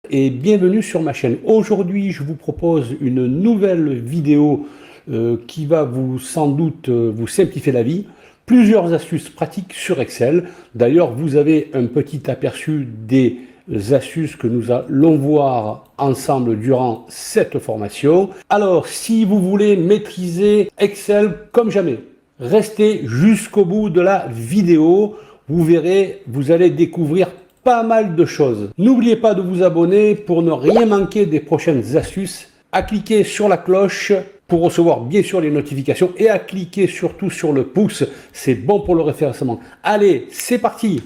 et bienvenue sur ma chaîne. Aujourd'hui, je vous propose une nouvelle vidéo qui va sans doute vous simplifier la vie. Plusieurs astuces pratiques sur Excel. D'ailleurs, vous avez un petit aperçu des astuces que nous allons voir ensemble durant cette formation. Alors, si vous voulez maîtriser Excel comme jamais, restez jusqu'au bout de la vidéo. Vous verrez, vous allez découvrir pas mal de choses. N'oubliez pas de vous abonner pour ne rien manquer des prochaines astuces, à cliquer sur la cloche pour recevoir bien sûr les notifications et à cliquer surtout sur le pouce, c'est bon pour le référencement. Allez, c'est parti!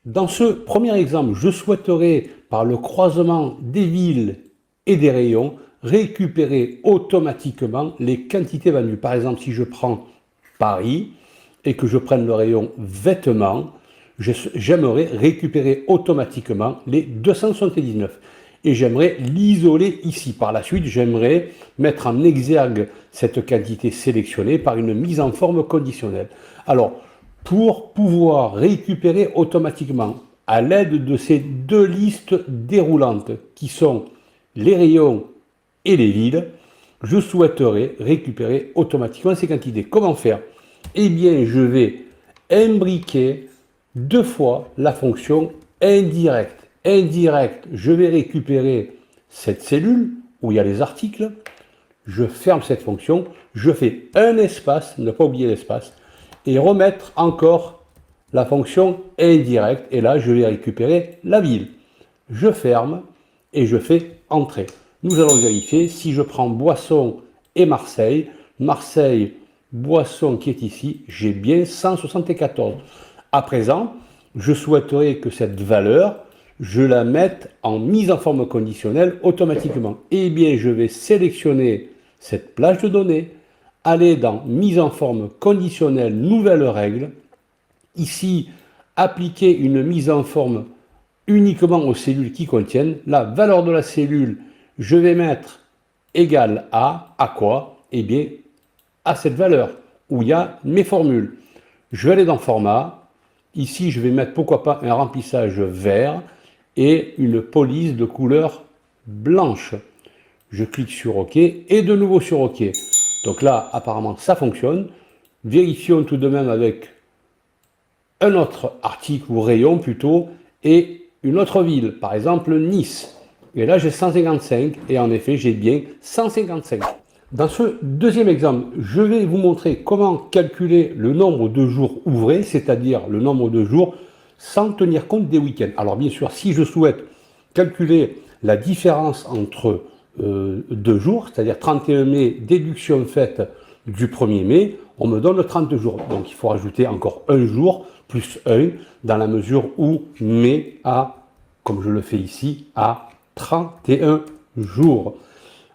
Dans ce premier exemple, je souhaiterais, par le croisement des villes et des rayons, récupérer automatiquement les quantités vendues. Par exemple, si je prends Paris et que je prenne le rayon vêtements, j'aimerais récupérer automatiquement les 279. Et j'aimerais l'isoler ici. Par la suite, j'aimerais mettre en exergue cette quantité sélectionnée par une mise en forme conditionnelle. Alors, pour pouvoir récupérer automatiquement, à l'aide de ces deux listes déroulantes qui sont les rayons et les villes, je souhaiterais récupérer automatiquement ces quantités. Comment faire? Eh bien, je vais imbriquer deux fois la fonction indirect. Indirect, je vais récupérer cette cellule où il y a les articles, je ferme cette fonction, je fais un espace, ne pas oublier l'espace, et remettre encore la fonction indirect, et là je vais récupérer la ville. Je ferme et je fais entrer. Nous allons vérifier si je prends Boisson et Marseille. Marseille, Boisson qui est ici, j'ai bien 174. À présent, je souhaiterais que cette valeur, je la mette en mise en forme conditionnelle automatiquement. Eh bien, je vais sélectionner cette plage de données, aller dans mise en forme conditionnelle, nouvelle règle. Ici, appliquer une mise en forme uniquement aux cellules qui contiennent. La valeur de la cellule, je vais mettre égale à quoi? Eh bien, à cette valeur où il y a mes formules. Je vais aller dans format. Ici, je vais mettre pourquoi pas un remplissage vert et une police de couleur blanche. Je clique sur OK et de nouveau sur OK. Donc là, apparemment, ça fonctionne. Vérifions tout de même avec un autre article ou rayon plutôt et une autre ville, par exemple Nice. Et là, j'ai 155 et en effet, j'ai bien 155. Dans ce deuxième exemple, je vais vous montrer comment calculer le nombre de jours ouvrés, c'est-à-dire le nombre de jours sans tenir compte des week-ends. Alors bien sûr, si je souhaite calculer la différence entre deux jours, c'est-à-dire 31 mai, déduction faite du 1er mai, on me donne 30 jours. Donc il faut rajouter encore un jour plus 1 dans la mesure où mai a, comme je le fais ici, à 31 jours.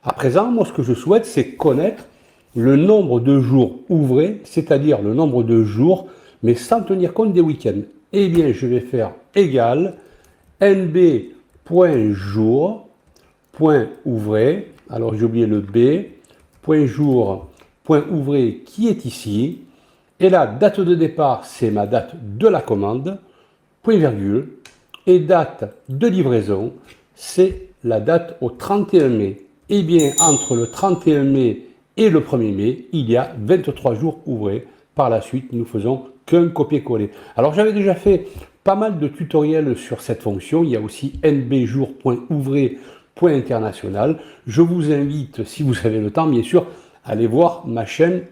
À présent, moi ce que je souhaite, c'est connaître le nombre de jours ouvrés, c'est-à-dire le nombre de jours, mais sans tenir compte des week-ends. Eh bien, je vais faire égal nb.jour, point ouvré, alors j'ai oublié le B, point jour, point ouvré qui est ici, et la date de départ, c'est ma date de la commande, point virgule, et date de livraison, c'est la date au 31 mai. Eh bien, entre le 31 mai et le 1er mai, il y a 23 jours ouvrés. Par la suite, nous faisons qu'un copier-coller. Alors, j'avais déjà fait pas mal de tutoriels sur cette fonction. Il y a aussi nbjour.ouvré.international. Je vous invite, si vous avez le temps, bien sûr, à aller voir ma chaîne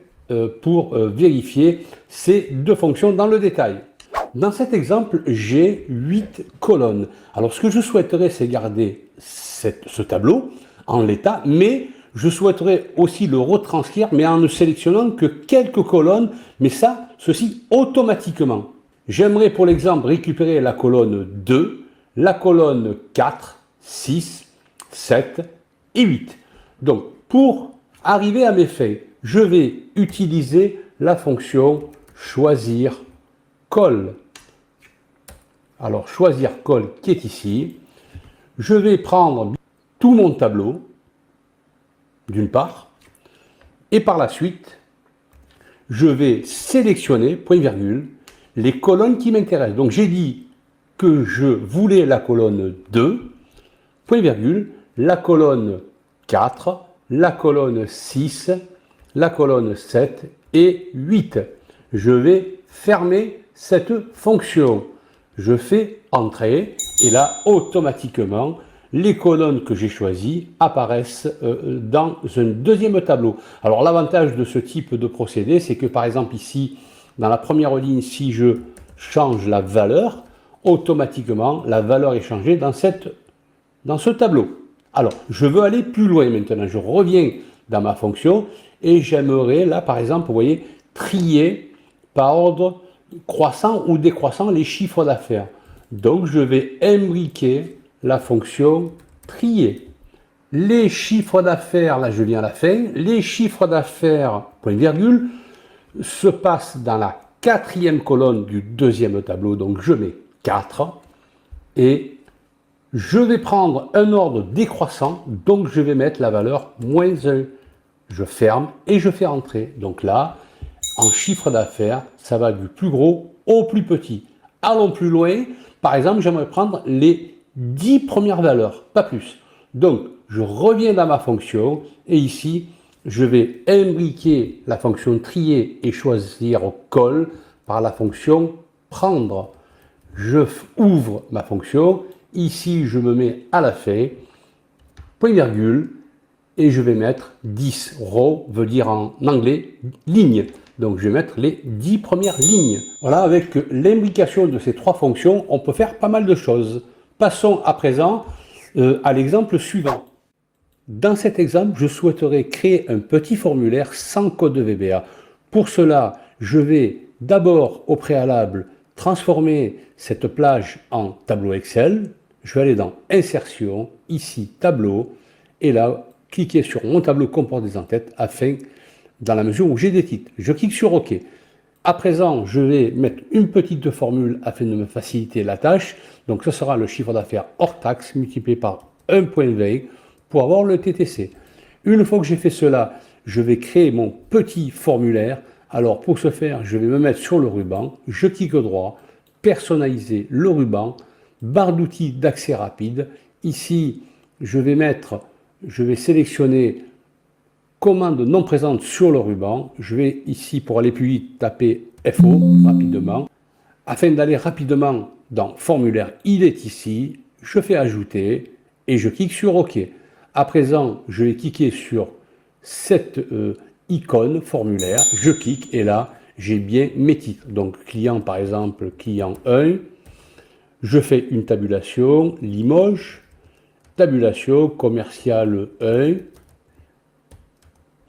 pour vérifier ces deux fonctions dans le détail. Dans cet exemple, j'ai 8 colonnes. Alors, ce que je souhaiterais, c'est garder ce tableau en l'état, mais je souhaiterais aussi le retranscrire, mais en ne sélectionnant que quelques colonnes, mais ceci automatiquement. J'aimerais pour l'exemple récupérer la colonne 2, la colonne 4, 6, 7 et 8. Donc, pour arriver à mes fins, je vais utiliser la fonction choisir colle. Alors, choisir colle qui est ici. Je vais prendre tout mon tableau, d'une part, et par la suite, je vais sélectionner, point virgule, les colonnes qui m'intéressent. Donc j'ai dit que je voulais la colonne 2, point virgule, la colonne 4, la colonne 6, la colonne 7 et 8. Je vais fermer cette fonction. Je fais entrer et là, automatiquement, les colonnes que j'ai choisies apparaissent dans un deuxième tableau. Alors l'avantage de ce type de procédé, c'est que par exemple ici, dans la première ligne, si je change la valeur, automatiquement, la valeur est changée dans ce tableau. Alors, je veux aller plus loin maintenant. Je reviens dans ma fonction et j'aimerais, là, par exemple, vous voyez, trier par ordre croissant ou décroissant les chiffres d'affaires. Donc, je vais imbriquer la fonction trier. Les chiffres d'affaires, là, je viens à la fin. Les chiffres d'affaires, point virgule, se passent dans la quatrième colonne du deuxième tableau. Donc, je mets 4 et je vais prendre un ordre décroissant, donc je vais mettre la valeur moins 1. Je ferme et je fais entrer. Donc là, en chiffre d'affaires, ça va du plus gros au plus petit. Allons plus loin. Par exemple, j'aimerais prendre les 10 premières valeurs, pas plus. Donc, je reviens dans ma fonction et ici, je vais imbriquer la fonction trier et choisir col par la fonction prendre. Je ouvre ma fonction. Ici, je me mets à la fin, point virgule, et je vais mettre 10. Row veut dire en anglais ligne. Donc, je vais mettre les 10 premières lignes. Voilà, avec l'imbrication de ces trois fonctions, on peut faire pas mal de choses. Passons à présent à l'exemple suivant. Dans cet exemple, je souhaiterais créer un petit formulaire sans code VBA. Pour cela, je vais d'abord au préalable transformer cette plage en tableau Excel. Je vais aller dans Insertion, ici Tableau, et là, cliquer sur mon tableau comporte des en-têtes afin, dans la mesure où j'ai des titres. Je clique sur OK. À présent, je vais mettre une petite formule afin de me faciliter la tâche. Donc, ce sera le chiffre d'affaires hors taxe multiplié par 1,20 pour avoir le TTC. Une fois que j'ai fait cela, je vais créer mon petit formulaire. Alors, pour ce faire, je vais me mettre sur le ruban. Je clique droit, personnaliser le ruban, barre d'outils d'accès rapide. Ici, je vais sélectionner commande non présente sur le ruban. Je vais ici, pour aller plus vite, taper FO rapidement. Afin d'aller rapidement dans formulaire, il est ici. Je fais ajouter et je clique sur OK. À présent, je vais cliquer sur cette icône formulaire. Je clique et là, j'ai bien mes titres. Donc, client par exemple, client 1. Je fais une tabulation, Limoges, tabulation, commercial 1.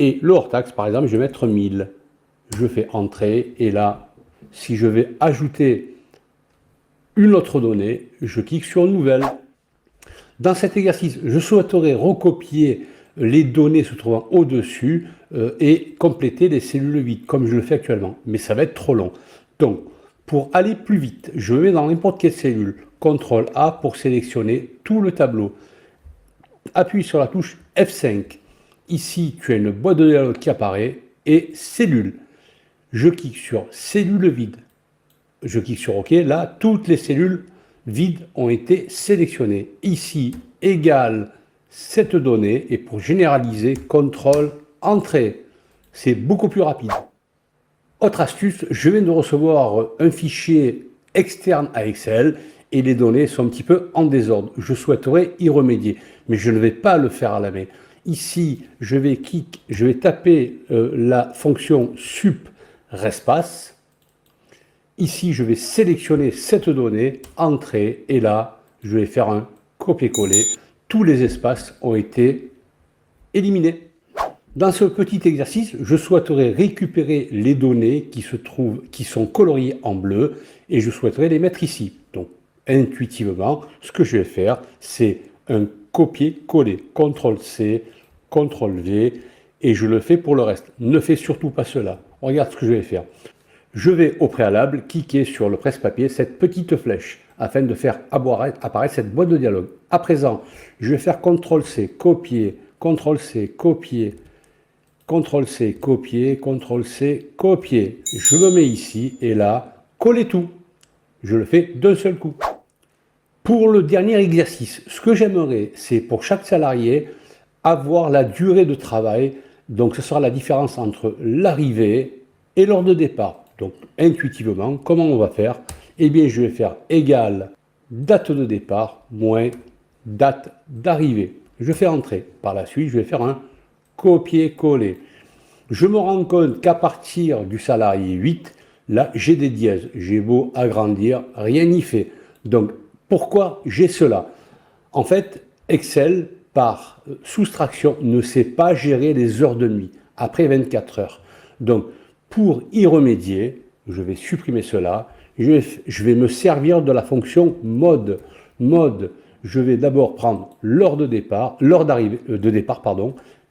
Et le hors-taxe, par exemple, je vais mettre 1000. Je fais entrer et là, si je vais ajouter une autre donnée, je clique sur nouvelle. Dans cet exercice, je souhaiterais recopier les données se trouvant au-dessus et compléter les cellules vides, comme je le fais actuellement. Mais ça va être trop long. Donc, pour aller plus vite, je vais dans n'importe quelle cellule. CTRL A pour sélectionner tout le tableau. Appuie sur la touche F5. Ici, tu as une boîte de dialogue qui apparaît et cellule. Je clique sur cellule vide. Je clique sur OK. Là, toutes les cellules vides ont été sélectionnées. Ici, égale cette donnée. Et pour généraliser, CTRL Entrée. C'est beaucoup plus rapide. Autre astuce, je viens de recevoir un fichier externe à Excel et les données sont un petit peu en désordre. Je souhaiterais y remédier, mais je ne vais pas le faire à la main. Ici, je vais taper la fonction sup respace. Ici, je vais sélectionner cette donnée, entrée, et là, je vais faire un copier-coller. Tous les espaces ont été éliminés. Dans ce petit exercice, je souhaiterais récupérer les données qui sont coloriées en bleu et je souhaiterais les mettre ici. Donc, intuitivement, ce que je vais faire, c'est un copier-coller. CTRL-C, CTRL-V et je le fais pour le reste. Ne fais surtout pas cela. Regarde ce que je vais faire. Je vais au préalable cliquer sur le presse-papier, cette petite flèche, afin de faire apparaître cette boîte de dialogue. À présent, je vais faire CTRL-C, copier, CTRL-C, copier, CTRL-C, copier, CTRL-C, copier. Je me mets ici et là, coller tout. Je le fais d'un seul coup. Pour le dernier exercice, ce que j'aimerais, c'est pour chaque salarié, avoir la durée de travail. Donc, ce sera la différence entre l'arrivée et l'heure de départ. Donc, intuitivement, comment on va faire? Eh bien, je vais faire égal date de départ moins date d'arrivée. Je fais entrer. Par la suite, je vais faire un copier-coller. Je me rends compte qu'à partir du salarié 8, là, j'ai des dièses. J'ai beau agrandir, rien n'y fait. Donc, pourquoi j'ai cela? En fait, Excel, par soustraction, ne sait pas gérer les heures de nuit après 24 heures. Donc, pour y remédier, je vais supprimer cela. Je vais me servir de la fonction mode. Mode, je vais d'abord prendre l'heure de départ,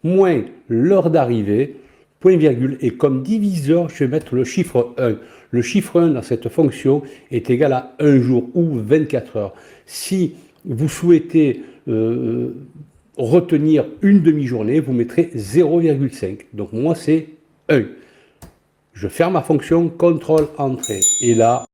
moins l'heure d'arrivée, point virgule, et comme diviseur, je vais mettre le chiffre 1. Le chiffre 1 dans cette fonction est égal à 1 jour ou 24 heures. Si vous souhaitez retenir une demi-journée, vous mettrez 0,5. Donc moi, c'est 1. Je ferme ma fonction, CTRL, Entrée. Et là,